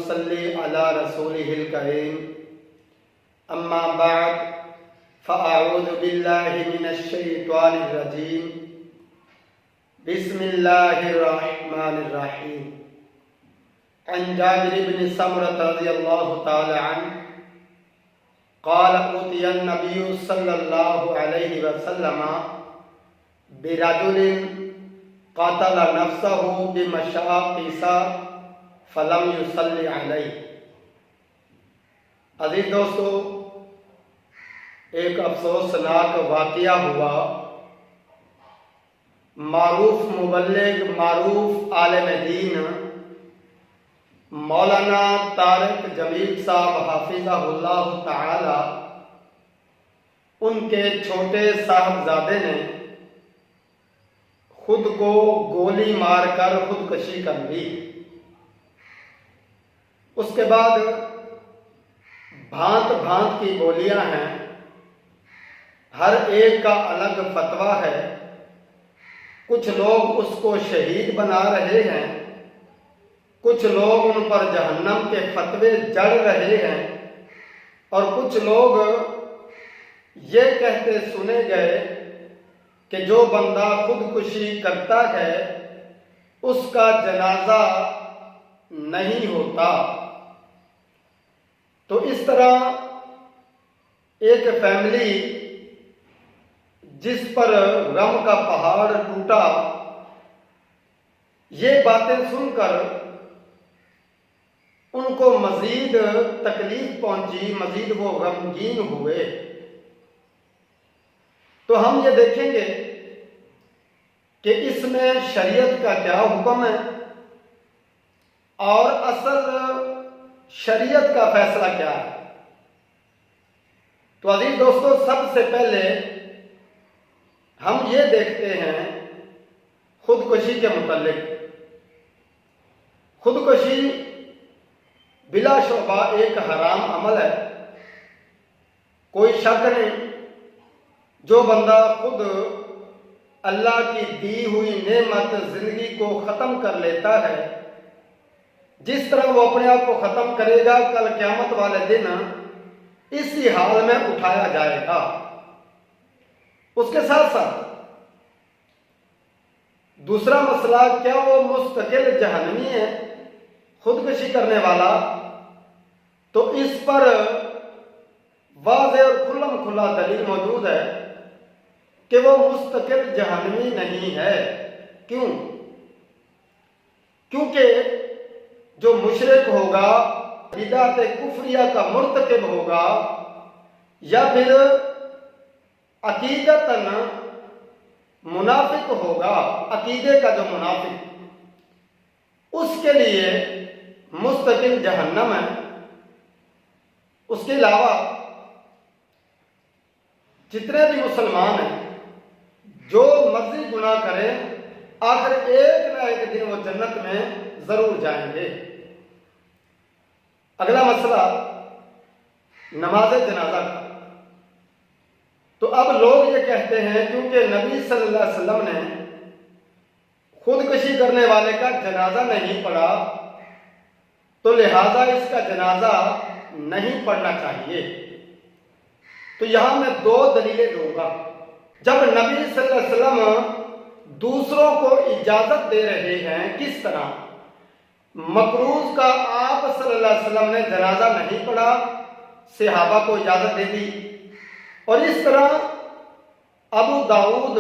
ونصلي على رسوله الكريم أما بعد فأعوذ بالله من الشيطان الرجيم بسم الله الرحمن الرحيم عن جابر بن سمرة رضي الله تعالى عنه قال أوتي النبي صلى الله عليه وسلم برجل قتل نفسه بمشاقص فلم يصلي عليه۔ عزیز دوستو، ایک افسوسناک واقعہ ہوا۔ معروف مبلغ، معروف عالم دین مولانا طارق جمیل صاحب حافظہ اللہ تعالی، ان کے چھوٹے صاحبزادے نے خود کو گولی مار کر خودکشی کر لی۔ اس کے بعد بھانت بھانت کی بولیاں ہیں، ہر ایک کا الگ فتویٰ ہے۔ کچھ لوگ اس کو شہید بنا رہے ہیں، کچھ لوگ ان پر جہنم کے فتوے جڑ رہے ہیں، اور کچھ لوگ یہ کہتے سنے گئے کہ جو بندہ خودکشی کرتا ہے اس کا جنازہ نہیں ہوتا۔ تو اس طرح ایک فیملی جس پر غم کا پہاڑ ٹوٹا، یہ باتیں سن کر ان کو مزید تکلیف پہنچی، مزید وہ غمگین ہوئے۔ تو ہم یہ دیکھیں گے کہ اس میں شریعت کا کیا حکم ہے اور اصل شریعت کا فیصلہ کیا ہے۔ تو عزیز دوستو، سب سے پہلے ہم یہ دیکھتے ہیں خودکشی کے متعلق۔ خودکشی بلا شبہ ایک حرام عمل ہے، کوئی شک نہیں۔ جو بندہ خود اللہ کی دی ہوئی نعمت زندگی کو ختم کر لیتا ہے، جس طرح وہ اپنے آپ کو ختم کرے گا، کل قیامت والے دن اسی حال میں اٹھایا جائے گا۔ اس کے ساتھ ساتھ دوسرا مسئلہ، کیا وہ مستقل جہنمی ہے خودکشی کرنے والا؟ تو اس پر واضح اور کھلم کھلا دلیل موجود ہے کہ وہ مستقل جہنمی نہیں ہے۔ کیوں؟ کیونکہ جو مشرک ہوگا، بدعت کفریہ کا مرتکب ہوگا، یا پھر عقیدتاً منافق ہوگا، عقیدے کا جو منافق، اس کے لیے مستقل جہنم ہے۔ اس کے علاوہ جتنے بھی مسلمان ہیں، جو مرضی گناہ کریں، آخر ایک نہ ایک دن وہ جنت میں ضرور جائیں گے۔ اگلا مسئلہ نماز جنازہ کا۔ تو اب لوگ یہ کہتے ہیں کیونکہ نبی صلی اللہ علیہ وسلم نے خودکشی کرنے والے کا جنازہ نہیں پڑھا، تو لہذا اس کا جنازہ نہیں پڑھنا چاہیے۔ تو یہاں میں دو دلیلیں دوں گا۔ جب نبی صلی اللہ علیہ وسلم دوسروں کو اجازت دے رہے ہیں، کس طرح؟ مقروض کا آپ صلی اللہ علیہ وسلم نے جنازہ نہیں پڑھا، صحابہ کو اجازت دے دی۔ اور اس طرح ابو داؤد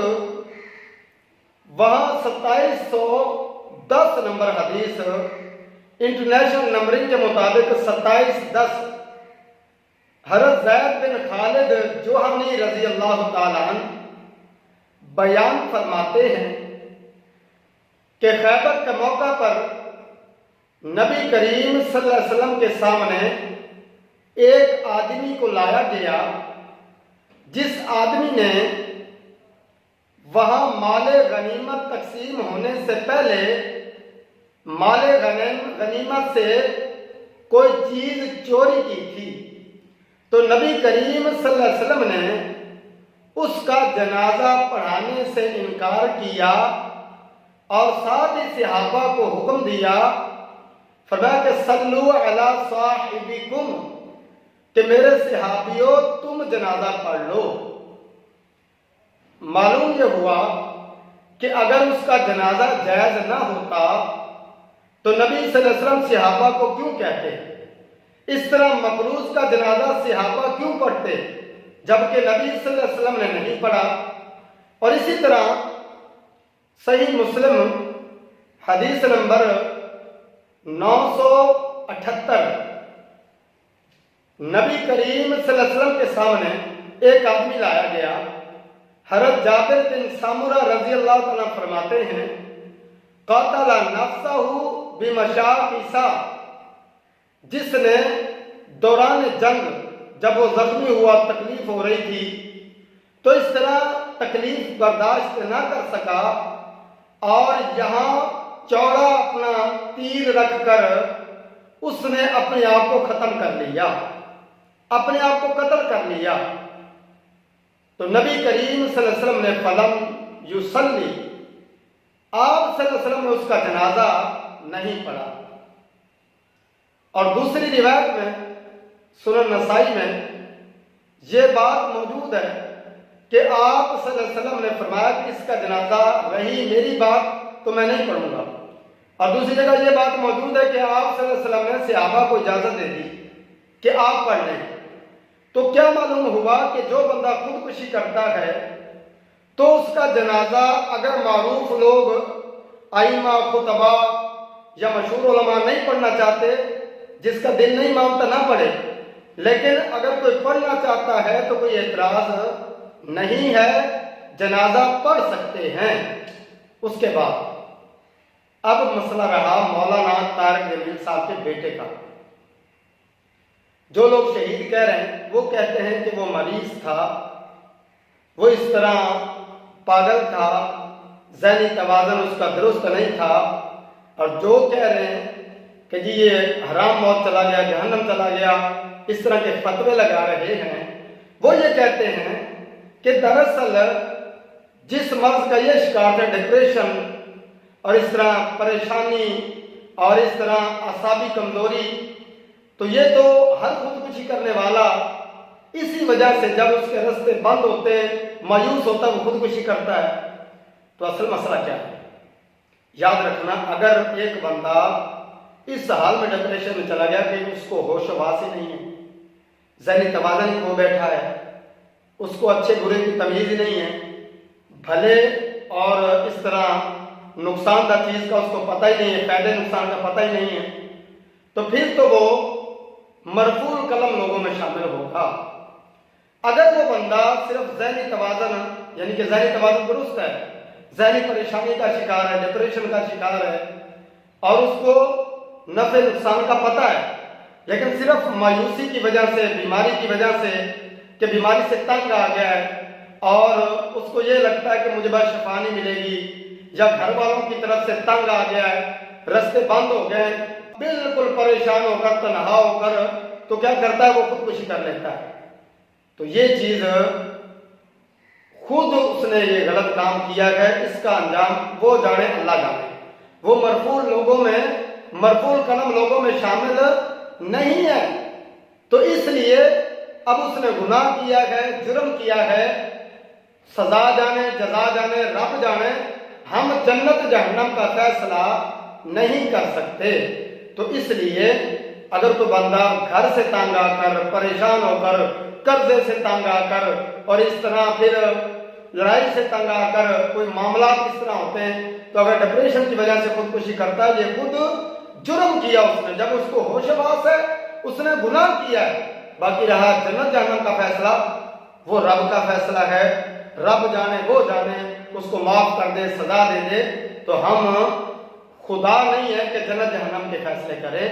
وہاں 2710 نمبر حدیث، انٹرنیشنل نمبرنگ کے مطابق 2710، حضرت زید بن خالد جوہنی رضی اللہ تعالیٰ عنہ بیان فرماتے ہیں کہ خیبر کے موقع پر نبی کریم صلی اللہ علیہ وسلم کے سامنے ایک آدمی کو لایا گیا، جس آدمی نے وہاں مال غنیمت تقسیم ہونے سے پہلے مال غنیمت سے کوئی چیز چوری کی تھی۔ تو نبی کریم صلی اللہ علیہ وسلم نے اس کا جنازہ پڑھانے سے انکار کیا اور ساتھ ہی صحابہ کو حکم دیا فرمایا کہ صلو علی صاحبکم، کہ میرے صحابیوں تم جنازہ پڑھ لو۔ معلوم یہ ہوا کہ اگر اس کا جنازہ جائز نہ ہوتا تو نبی صلی اللہ علیہ وسلم صحابہ کو کیوں کہتے؟ اس طرح مقروض کا جنازہ صحابہ کیوں پڑھتے جبکہ نبی صلی اللہ علیہ وسلم نے نہیں پڑھا؟ اور اسی طرح صحیح مسلم حدیث نمبر 978، نبی کریم صلی اللہ علیہ وسلم کے سامنے ایک آدمی لایا گیا۔ حضرت جابر بن سامورہ رضی اللہ تعالیٰ فرماتے ہیں قاتل نفسہ بمشاقصہ، جس نے دوران جنگ جب وہ زخمی ہوا تکلیف ہو رہی تھی تو اس طرح تکلیف برداشت نہ کر سکا اور یہاں چوڑا اپنا تیر رکھ کر اس نے اپنے آپ کو ختم کر لیا، اپنے آپ کو قتل کر لیا۔ تو نبی کریم صلی اللہ علیہ وسلم نے فلم یصلی، آپ صلی اللہ علیہ وسلم نے اس کا جنازہ نہیں پڑھا۔ اور دوسری روایت میں سنن نسائی میں یہ بات موجود ہے کہ آپ صلی اللہ علیہ وسلم نے فرمایا کہ اس کا جنازہ رہی میری بات تو میں نہیں پڑھوں گا۔ اور دوسری جگہ یہ بات موجود ہے کہ آپ صلی اللہ علیہ وسلم نے صحابہ کو اجازت دے دی کہ آپ پڑھ لیں۔ تو کیا معلوم ہوا کہ جو بندہ خودکشی کرتا ہے تو اس کا جنازہ اگر معروف لوگ ائمہ خطبہ یا مشہور علماء نہیں پڑھنا چاہتے، جس کا دل نہیں مانتا نہ پڑھے، لیکن اگر کوئی پڑھنا چاہتا ہے تو کوئی اعتراض نہیں ہے، جنازہ پڑھ سکتے ہیں۔ اس کے بعد اب مسئلہ رہا مولانا طارق جمیل صاحب کے بیٹے کا۔ جو لوگ شہید کہہ رہے ہیں وہ کہتے ہیں کہ وہ مریض تھا، وہ اس طرح پاگل تھا، ذہنی توازن اس کا درست نہیں تھا، اور جو کہہ رہے ہیں کہ جی یہ حرام موت چلا گیا، جہنم چلا گیا، اس طرح کے فتوے لگا رہے ہیں، وہ یہ کہتے ہیں کہ دراصل جس مرض کا یہ شکار ہے ڈپریشن اور اس طرح پریشانی اور اس طرح اعصابی کمزوری، تو یہ تو ہر خودکشی کرنے والا اسی وجہ سے جب اس کے راستے بند ہوتے مایوس ہوتا وہ خودکشی کرتا ہے۔ تو اصل مسئلہ کیا ہے؟ یاد رکھنا، اگر ایک بندہ اس حال میں ڈپریشن میں چلا گیا کہ اس کو ہوش و واس ہی نہیں ہے، ذہنی توازن ہی کھو بیٹھا ہے، اس کو اچھے برے کی تمیز ہی نہیں ہے، بھلے اور اس طرح نقصان دہ چیز کا اس کو پتہ ہی نہیں ہے، فائدے نقصان کا پتہ ہی نہیں ہے، تو پھر تو وہ مرفوع قلم لوگوں میں شامل ہوگا۔ اگر وہ بندہ صرف ذہنی توازن یعنی کہ ذہنی توازن درست ہے، ذہنی پریشانی کا شکار ہے، ڈپریشن کا شکار ہے اور اس کو نفع نقصان کا پتہ ہے، لیکن صرف مایوسی کی وجہ سے، بیماری کی وجہ سے کہ بیماری سے تنگ آ گیا ہے اور اس کو یہ لگتا ہے کہ مجھے بس شفا نہیں ملے گی، یا گھر والوں کی طرف سے تنگ آ گیا ہے، راستے بند ہو گئے، بالکل پریشان ہو کر تنہا ہو کر تو کیا کرتا ہے وہ خودکشی کر لیتا ہے۔ تو یہ چیز خود اس نے یہ غلط کام کیا ہے، اس کا انجام وہ جانے اللہ جانے، وہ مرفوع لوگوں میں، مرفوع قلم لوگوں میں شامل نہیں ہے۔ تو اس لیے اب اس نے گناہ کیا ہے، جرم کیا ہے، سزا جانے جزا جانے رب جانے، ہم جنت جہنم کا فیصلہ نہیں کر سکتے۔ تو اس لیے اگر تو بندہ گھر سے تنگ آ کر، پریشان ہو کر، قرضے سے تنگ آ کر اور اس طرح پھر لڑائی سے تنگ آ کر کوئی معاملات اس طرح ہوتے ہیں تو اگر ڈپریشن کی وجہ سے خودکشی کرتا ہے، یہ خود جرم کیا اس نے، جب اس کو ہوش واس ہے اس نے گناہ کیا ہے۔ باقی رہا جنت جہنم کا فیصلہ، وہ رب کا فیصلہ ہے، رب جانے وہ جانے، اس کو معاف کر دے، سزا دے دے۔ تو ہم خدا نہیں ہے کہ جنت جہنم کے فیصلے کرے۔